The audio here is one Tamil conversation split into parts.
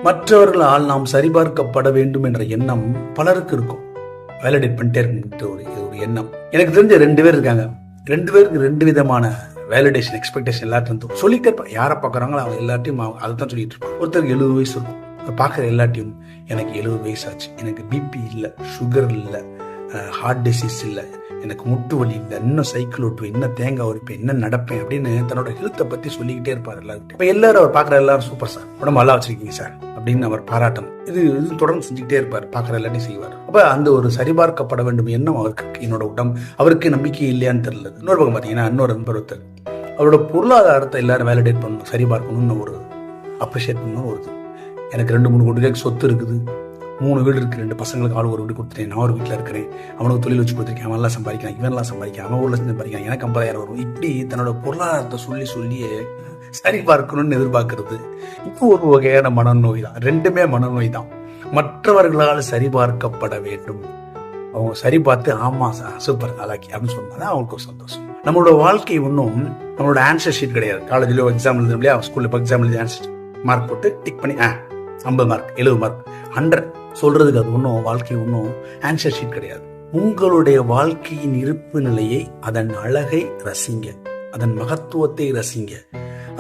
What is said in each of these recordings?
மற்றவர்களால் நாம் சரிபார்க்கப்பட வேண்டும் என்ற எண்ணம் பலருக்கு இருக்கும். வேலிடேட் பண்ணிட்டே இருக்கின்ற ஒரு எண்ணம். எனக்கு தெரிஞ்ச 2 பேர் இருக்காங்க. 2 பேருக்கு 2 விதமான வேலிடேஷன் எக்ஸ்பெக்டேஷன் எல்லாத்தையும் சொல்லிட்டே இருப்பாங்க. யாரை பார்க்குறாங்களோ அவங்க எல்லாத்தையும் அதை தான் சொல்லிட்டு இருப்பாங்க. ஒருத்தருக்கு 70 வயசு இருக்கும். பார்க்குற எல்லாத்தையும் எனக்கு 70 வயசு ஆச்சு, எனக்கு பிபி இல்லை, சுகர் இல்லை, ஹார்ட் டிசீஸ் இல்லை, எனக்கு முட்டு வலி இல்லை, இன்னும் சைக்கிள் ஓட்டுவேன், இன்னும் தேங்காய் உரிப்பேன், இன்னும் நடப்பேன் அப்படின்னு தன்னோட ஹெல்த்தை பற்றி சொல்லிக்கிட்டே இருப்பார் எல்லாரும். இப்போ எல்லாரும் அவர் பார்க்குற எல்லாரும் சூப்பர் சார், உடம்பு நல்லா வச்சிருக்கீங்க சார் அப்படின்னு அவர் பாராட்டணும். இது தொடர்ந்து செஞ்சுக்கிட்டே இருப்பார், பார்க்குற எல்லாத்தையும் செய்வார். அப்போ அந்த ஒரு சரிபார்க்கப்பட வேண்டும் எண்ணம் அவருக்கு, என்னோட உடம்பு அவருக்கு நம்பிக்கை இல்லையான்னு தெரியல. இன்னொரு பக்கம் பார்த்தீங்கன்னா இன்னொரு ஒருத்தர் அவரோட பொருளாதாரத்தை எல்லாரும் வேலிடேட் பண்ணணும், சரிபார்க்கணும்னு ஒரு அப்ரிஷியேட் பண்ணணும்னு வருது. எனக்கு 2-3 கோடி ரூபாய்க்கு சொத்து இருக்குது, 3 வீடு இருக்கு, 2 பசங்களுக்கு ஆள் ஒரு வீடு கொடுத்துட்டேன், நான் ஒரு வீட்டில் இருக்கிறேன், அவனுக்கு தொழில் வச்சு கொடுத்துருக்கேன், அவன் எல்லாம் சம்பாதிக்கிறான், இவன் எல்லாம் சம்பாதிக்கான், அவன் 1 லட்சம் சம்பாதிக்கான், எனக்கு 50,000 வரும். இப்படி தன்னோட பொருளாதாரத்தை சொல்லியே சரி பார்க்கணும்னு எதிர்பார்க்கறது இப்போ ஒரு வகையான மனநோய் தான். 2மே மனநோய் தான். மற்றவர்களால் சரிபார்க்கப்பட வேண்டும், அவங்க சரி பார்த்து ஆமா சார் சூப்பர் அலாக்கி அப்படின்னு சொன்னாதான் அவங்களுக்கு ஒரு சந்தோஷம். நம்மளோட வாழ்க்கை ஒன்றும் நம்மளோட ஆன்சர் ஷீட் கிடையாது. காலேஜில் எக்ஸாம் எழுதும் இல்லையா, ஸ்கூலில் இப்போ எக்ஸாம் எழுதி ஆன்சர் மார்க் போட்டு டிக் பண்ணி 50 மார்க் 70 மார்க் 100 சொல்றதுக்கு அது ஒன்றும் வாழ்க்கை ஒன்றும் ஆன்சர் ஷீட் கிடையாது. உங்களுடைய வாழ்க்கையின் இருப்பு நிலையை, அதன் அழகை ரசிங்க, அதன் மகத்துவத்தை ரசிங்க.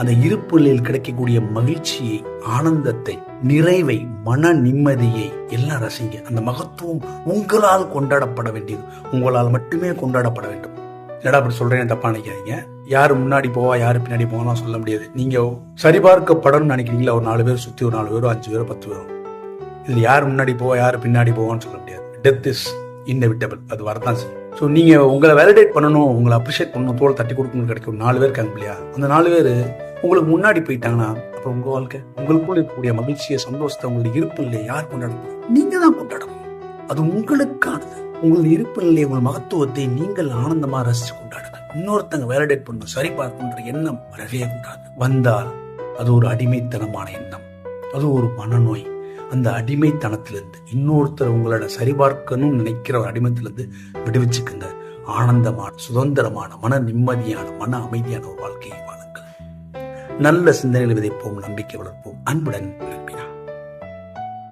அந்த இருப்பு நிலையில் கிடைக்கக்கூடிய மகிழ்ச்சியை, ஆனந்தத்தை, நிறைவை, மன நிம்மதியை எல்லாம் ரசிங்க. அந்த மகத்துவம் உங்களால் கொண்டாடப்பட வேண்டியது, உங்களால் மட்டுமே கொண்டாடப்பட வேண்டும். என்னடா அப்படி சொல்றேன்னு தப்பா நினைக்காதீங்க. யாரு முன்னாடி போவா யாரு பின்னாடி போவான்னு சொல்ல முடியாது. நீங்க சரிபார்க்கப்படணும்னு நினைக்கிறீங்களா, ஒரு 4 பேர் சுத்தி ஒரு 4 பேரோ 5 பேரோ 10 பேரோ, இதுல யாரு முன்னாடி போவா யாரு பின்னாடி போவான்னு சொல்ல முடியாது. டெத் இஸ் இன்னெவிட்டபிள், அது வரதான் செய்யும். ஸோ நீங்க உங்களை வேலிடேட் பண்ணணும், உங்களை அப்ரிஷியேட் பண்ணணும், தோல் தட்டி கொடுக்கணும் கிடைக்கும் 4 பேர் இருக்காங்க இல்லையா, அந்த 4 பேர் உங்களுக்கு முன்னாடி போயிட்டாங்கன்னா அப்புறம் உங்க வாழ்க்கை, உங்களுக்குள்ள இருக்கக்கூடிய மகிழ்ச்சியை, சந்தோஷத்தை, உங்களுடைய இருப்பு நிலையை யார் கொண்டாடணும்? நீங்க தான் கொண்டாடணும். அது உங்களுக்கானது. உங்களுடைய இருப்பு நிலையை, உங்கள் மகத்துவத்தை நீங்கள் ஆனந்தமா ரசிச்சு கொண்டாடுங்க. இன்னொருத்தங்க வேலிடேட் பண்ணணும், சரி பார்க்கணுன்ற எண்ணம் வரவே கூடாது. வந்தால் அது ஒரு அடிமைத்தனமான எண்ணம், அது ஒரு மனநோய். அந்த அடிமைத்தனத்திலிருந்து, இன்னொருத்தர் உங்களோட சரிபார்க்கணும்னு நினைக்கிற ஒரு அடிமைத்திலிருந்து விடுவிச்சுக்குங்க. ஆனந்தமான, சுதந்திரமான, மன நிம்மதியான, மன அமைதியான ஒரு வாழ்க்கையை வாழுங்கள். நல்ல சிந்தனைகளை விதைப்போம், நம்பிக்கை வளர்ப்போம். அன்புடன்.